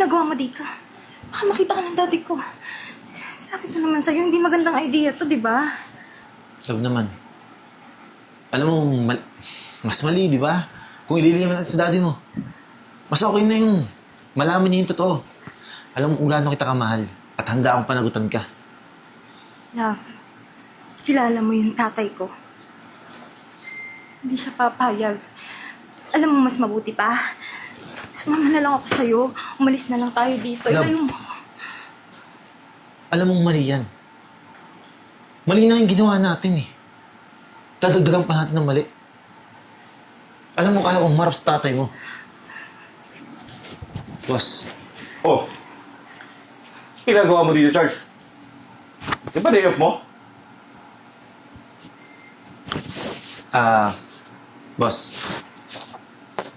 ginagawa mo dito? Baka makita ka ng daddy ko. Sabi ko naman sa'yo, hindi magandang idea to, di ba? Sabi naman, alam mo, mas mali, di ba? Kung ililiman natin sa daddy mo. Mas okay na yung malaman niya yung totoo. Alam mo kung gaano kita kamahal at handa akong panagutan ka. Love, kilala mo yung tatay ko. Hindi siya papayag. Alam mo, mas mabuti pa. Sumama na lang ako sa'yo. Umalis na lang tayo dito. Love, Ilayo mo ako. alam mong mali yan. Mali na yung ginawa natin eh. Dadagdagan pa natin ng mali. Alam mo, kaya kong marap sa tatay mo. Boss. Oh. Pinagawa mo dito, Charles. Di ba day off mo? Boss.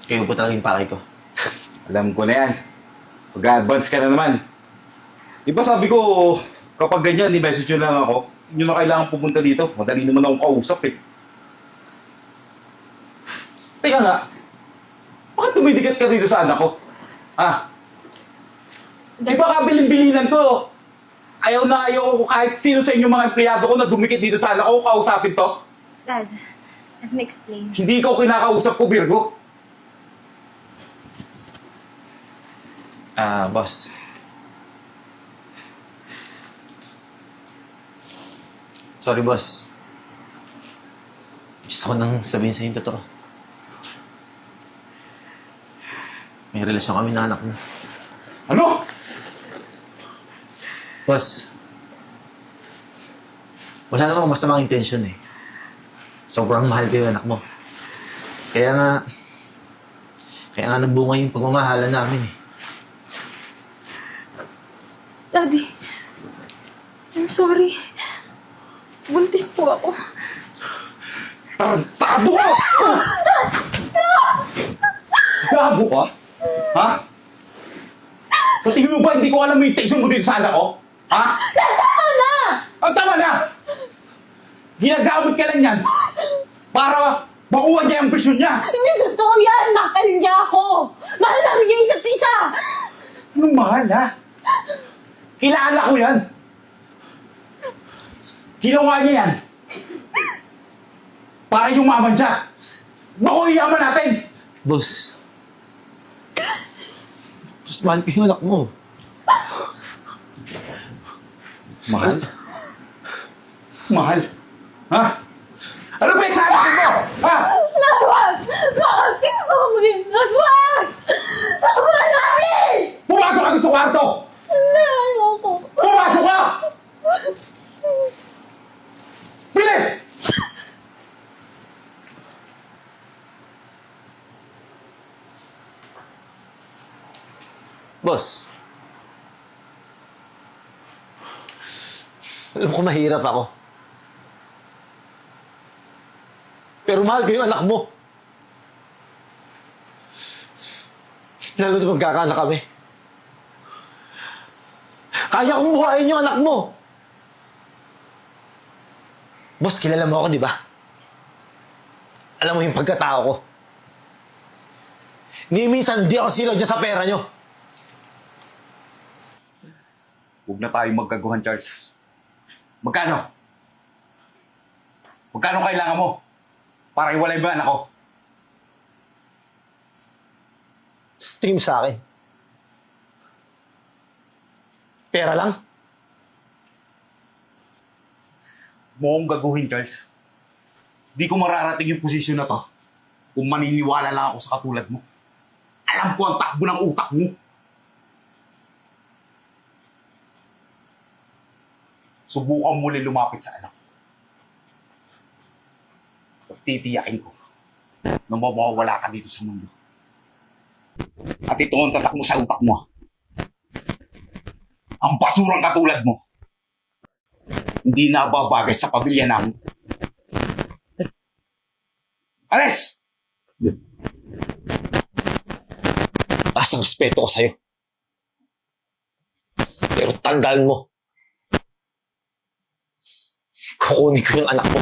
Kayo po talaga yung pakay ko. Alam ko na yan. Mag-advance ka na naman. Di ba sabi ko, kapag ganyan, i-message nyo lang ako. Hindi nyo na kailangan pupunta dito. Madali naman akong kausap eh. Teka nga, bakit tumidikit ka dito sa anak ko? Ha? Di ba kabilin-bilinan ko? Ayaw na ayaw ko kahit sino sa inyo mga empleyado ko na dumikit dito sa anak ko, kausapin to. Dad, let me explain. Hindi ko kinakausap ko, Virgo. Boss. Sorry, boss. Gusto ko nang sabihin sa'yo yung totoo. May relasyon kami na anak mo. Ano? Boss, wala namang masamang intensyon eh. Sobrang mahal ko yung anak mo. Kaya nga nabunga yung pagmamahalan namin eh. Daddy, I'm sorry. Buntis po ako. Tarantado ka! Gago ka? Ha? Sa tingin mo ba hindi ko alam yung intention mo dito sa anak ko? Ha? Tama na! Ang tama na! Ginagamit ka lang yan para makuha niya ang presyon niya. Hindi totoo yan! Mahal niya ako! Mahal namin yung isa't isa! Anong mahal, ha? Kilala ko yan. Ginawa niya yan para yumaman siya. Makuha yaman natin. Boss. Boss, mahal ko yung anak mo. Mahal? Mahal? Ha? Ano ba yung sabi mo? Ha? Nawag! Bakit mo mo yun? Nawag! Nawag na, please! Pumasok ka sa kwarto! Ayoko. Pumasok ka! Bilis! Boss. Alam ko mahirap ako. Pero mahal ko yung anak mo. Lalo sa magkakaanak kami. Kaya kong buhayin yung anak mo. Boss, kilala mo ako, di ba? Alam mo yung pagkatao ko. Ni minsan di ako sila dyan sa pera nyo. Huwag na tayong magkaguhan, Charles. Magkano? Magkano kailangan mo? Para iwalay mo ang anak ko. Tingin mo sa akin. Pera lang? Mo akong gaguhin, Charles. Di ko mararating yung posisyon na to kung maniniwala lang ako sa katulad mo. Alam ko ang takbo ng utak mo. Subukan muli lumapit sa anak ko. Titiyakin ko na mawawala ka dito sa mundo. At ito ang tatak mo sa utak mo. Ang basurang katulad mo. Hindi na babagay sa pamilya namin. Alis! Taas ang respeto ko sa'yo. Pero tandaan mo, kukunin ko yung anak mo.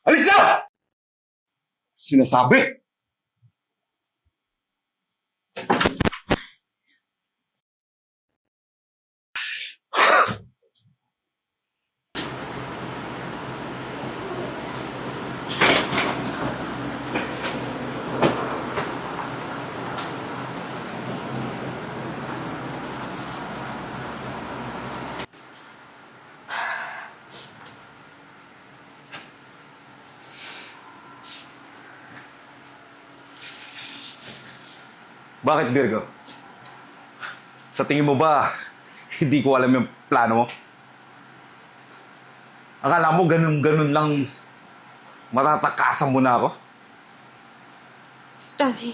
Alis na! Sinasabi! Bakit, Virgo? Sa tingin mo ba, hindi ko alam yung plano mo? Akala mo ganun-ganun lang matatakasan mo na ako? Daddy,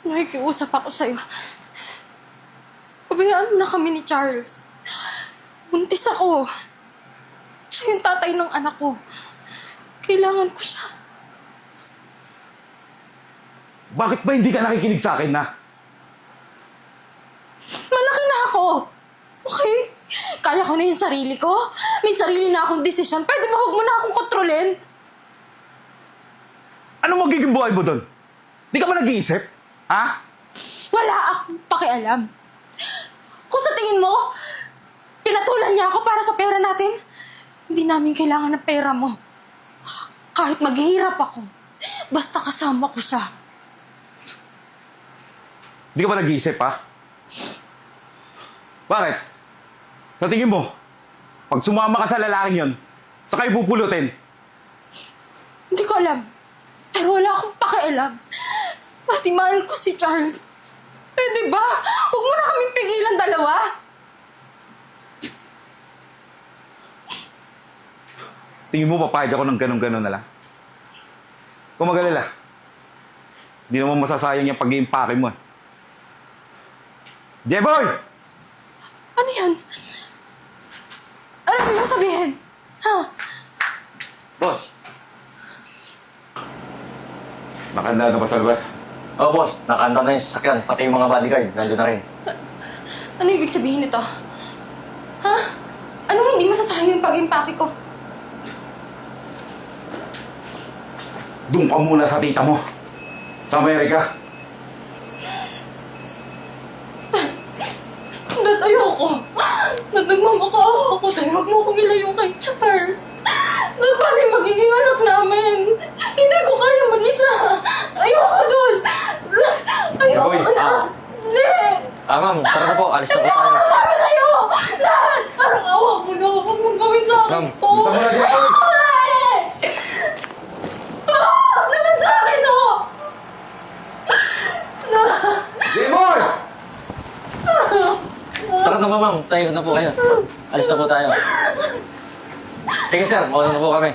nakikiusap ako sa'yo. Pabayaan mo na kami ni Charles. Buntis ako. Siya yung tatay ng anak ko. Kailangan ko siya. Bakit ba hindi ka nakikinig sa akin, na? Malaki na ako. Okay? Kaya ko na yung sarili ko. May sarili na akong desisyon. Pwede ba huwag mo na akong kontrolin? Ano magiging buhay mo doon? Di ka ba nag-iisip? Ha? Wala akong pakialam. Kung sa tingin mo, pinatulan niya ako para sa pera natin, hindi namin kailangan ng pera mo. Kahit maghihirap ako, basta kasama ko siya. Di ka ba nag-iisip, ha? Bakit? Sa tingin mo, pag sumama ka sa lalaking yon, saka ipupulutin, Hindi ko alam. Pero wala akong pakialam. Pati mahal ko si Charles. Pwede ba? Huwag mo na kaming pigilan dalawa. tingin mo papayag ako ng ganun-ganun na lang? Kung magalala, hindi naman masasayang yung pag-iimpake mo, eh. Jeboy! Ano yan? Ano mo sabihin? Ha? Boss. Nakanda ka pa sa labas? Oh, boss. Nakanta na yung sasakyan. Pati yung mga bodyguard. Nandun na rin. Ano ibig sabihin nito? Ha? Ano hindi masasayang yung pag-impake ko? Doon ka muna sa tita mo. Sa Amerika. Dad, ayoko. Dad, nagmamakaawa ako sa'yo. Huwag mo akong ilayo kay Charles. Dad, paano yung magiging anak namin? Hindi ko kaya mag-isa. Ayoko doon. Ayoko Jeboy, na. Hindi. Ma'am. Tara na po. Alis na Hindi po ako tayo. nasabi sa'yo. Dad, parang awa mo na. Huwag mong gawin sa akin Ma'am, to. bisa mo na, Jeboy. Ayoko na eh. Awa naman sa akin, oh. Jeboy! Tara na po, ma'am. Tayo na po kayo. Alis na po tayo. Sige, sir. Mauna na po kami.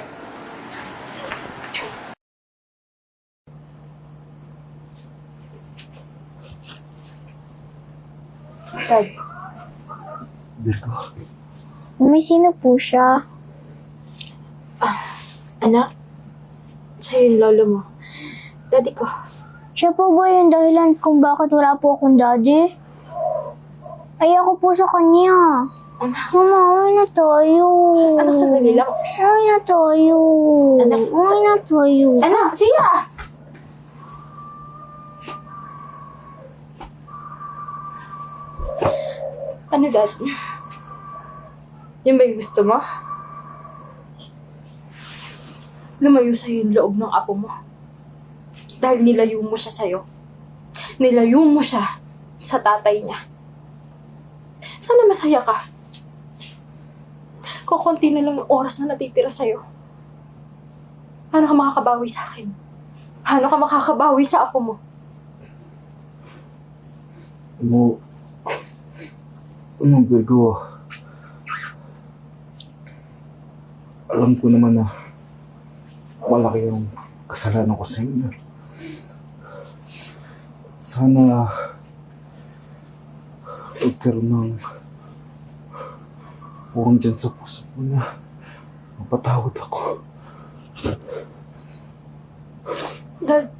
Dad, Virgo. May sino po siya? anak, siya yung lolo mo. Daddy ko. Siya po ba yung dahilan kung bakit wala po akong daddy? Ayoko po sa kanya. Mama, uwi na tayo. Anak, sandali lang. Uwi na tayo. Anak, Uwi na tayo. Anak, siya! Ano, Dad? Yung ba yung gusto mo? Lumayo sa'yo yung loob ng apo mo. Dahil nilayo mo siya sa'yo. Nilayo mo siya sa tatay niya. Sana masaya ka. Kukunti na lang yung oras na natitira sa'yo. Paano ka makakabawi sa akin? Paano ka makakabawi sa apo mo? Virgo, alam ko naman na malaki yung kasalanan ko sa inyo. Sana magkaroon ng puwang dyan sa puso mo na mapatawad ako. Dad,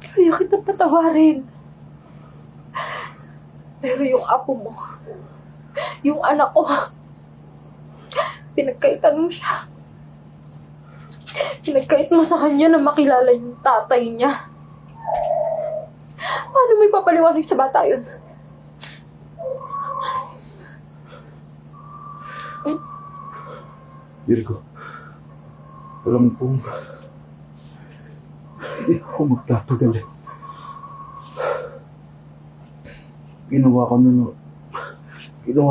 kaya kita patawarin. Pero yung apo mo, yung anak ko, pinagkaitan mo siya. Pinagkait mo sa kanya na makilala yung tatay niya. Paano mo ipapaliwanag sa bata yun? Virgo, alam kong hindi ako magtatagal. Ginawa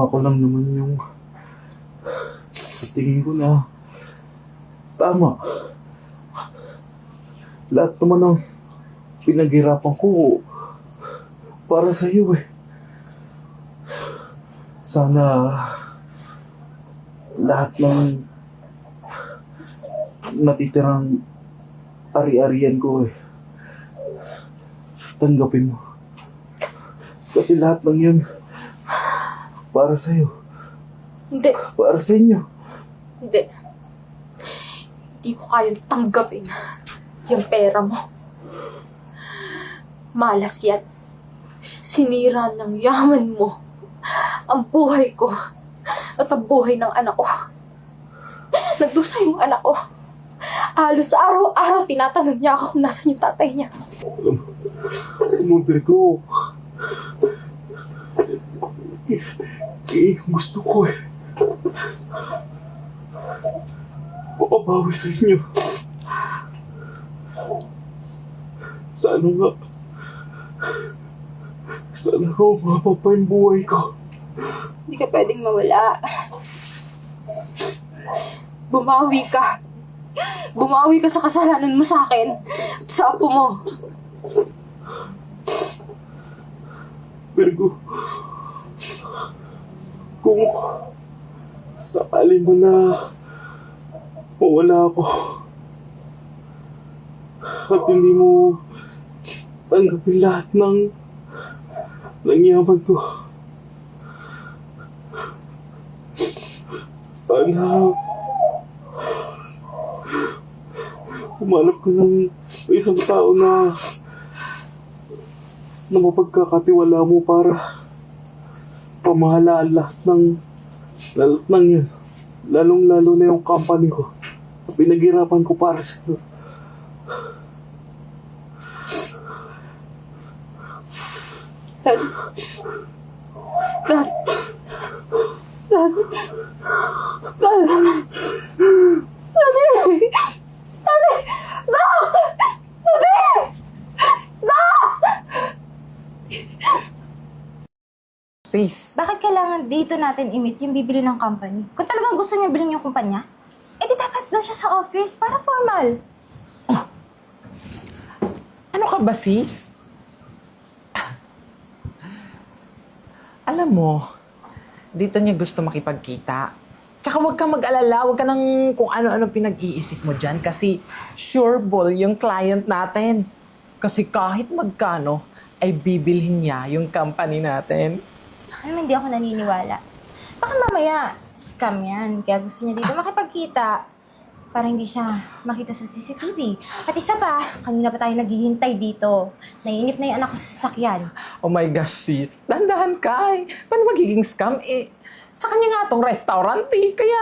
ko lang naman yung sa tingin ko na tama. Lahat naman ng Pinaghirapan ko para sa iyo eh. Sana lahat ng natitirang ari-arian ko eh, tanggapin mo. Kasi lahat ng yun para sa'yo. Hindi. Para sa inyo. Hindi. Hindi ko kayang tanggapin yung pera mo. Malas yan. Sinira ng yaman mo ang buhay ko at ang buhay ng anak ko. Nagdusa yung anak ko. Halos araw-araw tinatanong niya ako kung nasan yung tatay niya. Virgo. Gusto ko eh. Mapabawi sa inyo. Sana nga. Sana nga umaba pa yung buhay ko. Hindi ka pwedeng mawala. Bumawi ka. Bumawi ka sa kasalanan mo sa akin at sa apo mo. Virgo, kung sakali mo na mawala ako at hindi mo tanggapin lahat ng yaman ko, sana humanap ko ng isang tao na mapagkakatiwala mo para pamahalaan lahat ng yun. Lalong-lalo na yung company ko. Pinaghirapan ko para sa iyo. Dad. Dad. Dad. Dad. Daddy. Daddy. Doc. Daddy. Doc. Sis, Bakit kailangan dito natin i-meet yung bibili ng company? Kung talagang gusto niya bilhin yung kumpanya, di dapat doon siya sa office para formal. ano ka ba sis? Alam mo, dito niya gusto makipagkita. Tsaka huwag kang mag-alala, huwag ka nang kung ano-ano pinag-iisip mo dyan kasi sure ball yung client natin. Kasi kahit magkano, ay bibilhin niya yung company natin. Alam mo, hindi ako naniniwala. Baka mamaya, scam yan. Kaya gusto niya dito makipagkita para hindi siya makita sa CCTV. At isa pa, kanina pa tayo naghihintay dito. Naiinip na yung anak ko sa sasakyan. Oh my gosh sis, dandahan ka eh. Paano magiging scam eh? Sa kanya nga tong restaurant eh. Kaya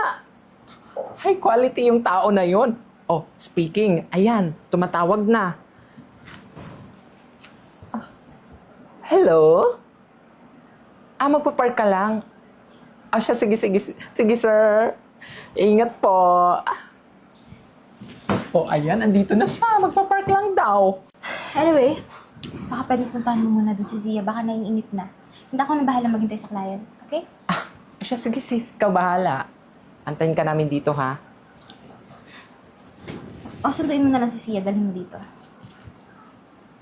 high quality yung tao na yun. Oh, speaking, ayan, tumatawag na. Hello? Magpapark ka lang? Siya, sige, sir. Ingat po. Ayan, andito na siya. Magpapark lang daw. Anyway, baka pwede puntahan mo muna doon si Zia. Baka naiinip na. Hindi ako na bahala maghintay sa client. Okay? Siya, sige sis, ikaw bahala. Antayin ka namin dito, ha? O, sunduin mo na lang si Zia. Dalhin mo dito.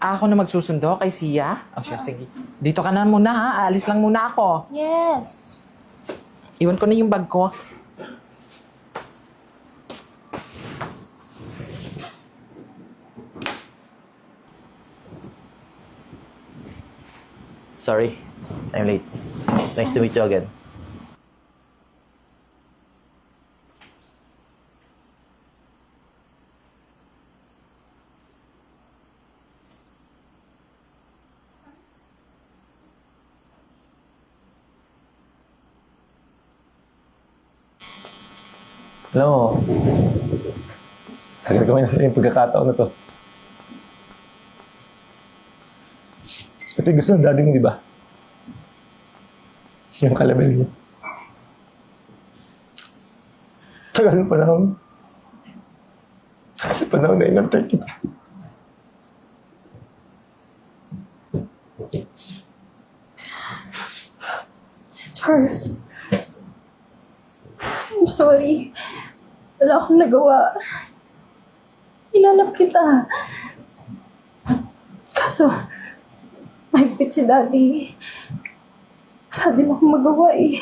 Ako na magsusundo kay Sia? Siya, sige. Dito ka na muna, ha? Aalis lang muna ako. Yes. Iwan ko na yung bag ko. Sorry, I'm late. Nice to meet you again. Alam mo, tagal ko na yung pagkakataon na to. Ito yung gusto ng daddy mo, di ba? Yung kalabel niya. Tagal ng panahon. Tagal ng panahon na inantay kita. Charles. I'm sorry. Wala akong nagawa. Inanap kita. Kaso, mahigpit si Daddy. Wala din akong magawa eh.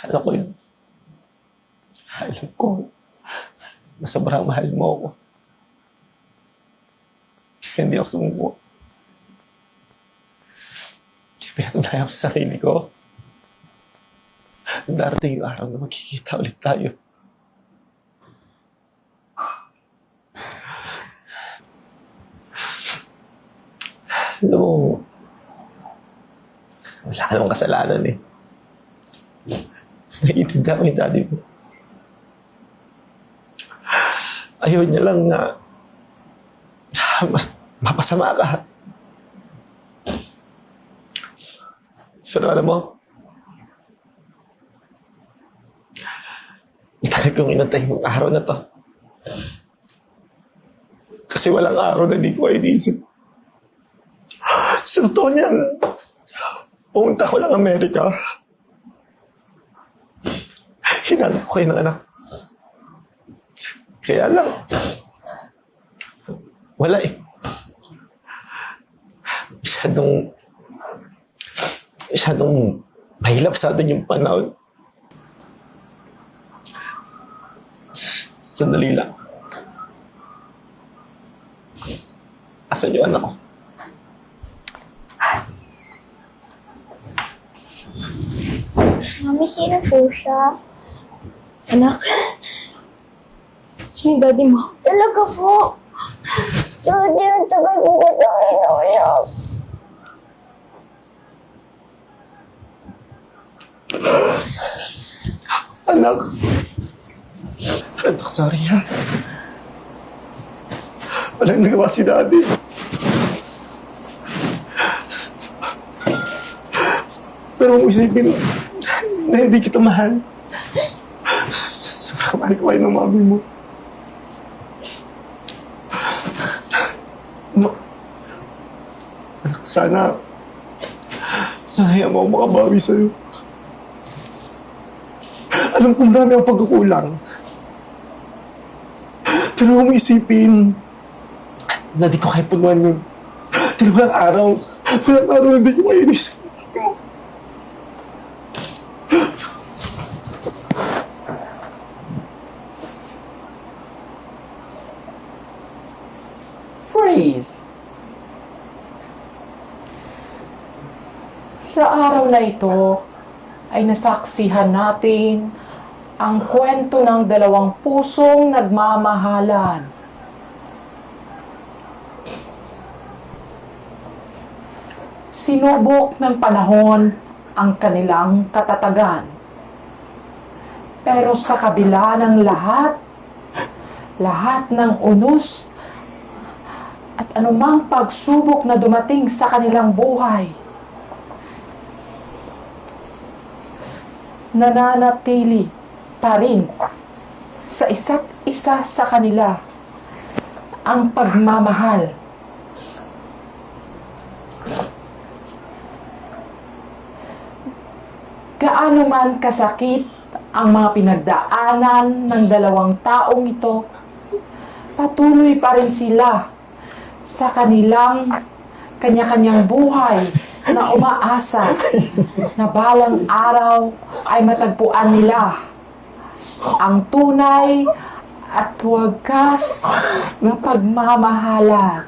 Alam ko yun. Alam ko na sobrang mahal mo ako. Kaya hindi ako sumuko. Pinatunayan ko sa sarili ko. Darating yung araw na magkikita ulit tayo. Alam mo, wala ka namang kasalanan eh. Naiintindihan ko yung daddy mo. Ayaw niya lang na mapasama ka. Pero alam mo, tagal kong inantay yung araw na to. Kasi walang araw na hindi ko kayo inisip. Sa totoo niyan, pumunta ko lang Amerika. Hinanap ko kayo ng anak. Kaya lang, wala eh. Masyadong mahilap sa atin yung panahon. Sandali lang. Asan yung anak ko? Mami, sino po siya? Anak, siya yung Daddy mo. Talaga po. Daddy, ang tagal ko ko tayo hinanap. Anak. Anak, sorry ha. Walang nagawa si Daddy. Pero kung isipin na hindi kita mahal, sobrang mahal ko kayo ng mami mo. Anak, sana hayaan mo ako makabawi sa'yo. Alam ko marami ang pagkukulang. Pero kung isipin na di ko kaya punuan yun. Dahil walang araw na hindi ko kayo inisip. Freeze! Sa araw na ito ay nasaksihan natin ang kwento ng dalawang pusong nagmamahalan. Sinubok ng panahon ang kanilang katatagan. Pero sa kabila ng lahat ng unos at anumang pagsubok na dumating sa kanilang buhay, nananatili pa rin sa isa't isa sa kanila ang pagmamahal. Gaano man kasakit ang mga pinagdaanan ng dalawang taong ito, patuloy pa rin sila sa kanilang kanya-kanyang buhay na umaasa na balang araw ay matagpuan nila ang tunay at wagas na pagmamahala.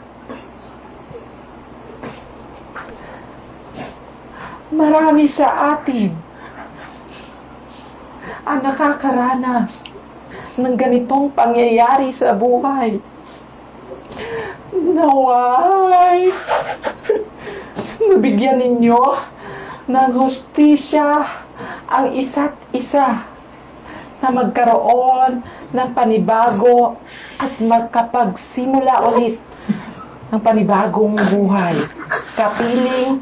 Marami sa atin ang nakakaranas ng ganitong pangyayari sa buhay. Naway, nabigyan ninyo ng hustisya ang isa't isa na magkaroon ng panibago at magkapagsimula ulit ng panibagong buhay. Kapiling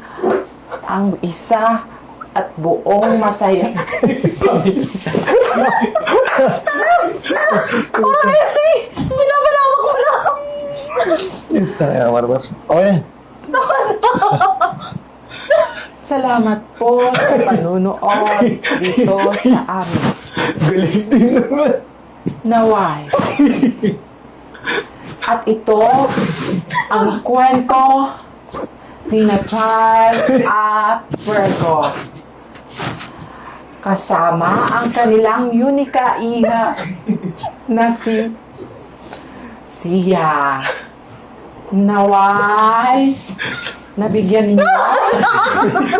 ang isa at buong masaya. Kasi, binabalawak ko lang. Tangina, Marcos. Okay na. Salamat po sa panunood dito sa amin. Galing din naman. Naway, At ito ang kwento ni Charles at Virgo. Kasama ang kanilang unika iha na si Sia. Naway, nabigyan ninyo.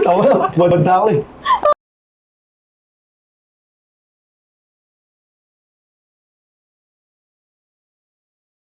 Tawa na, babad na ako eh.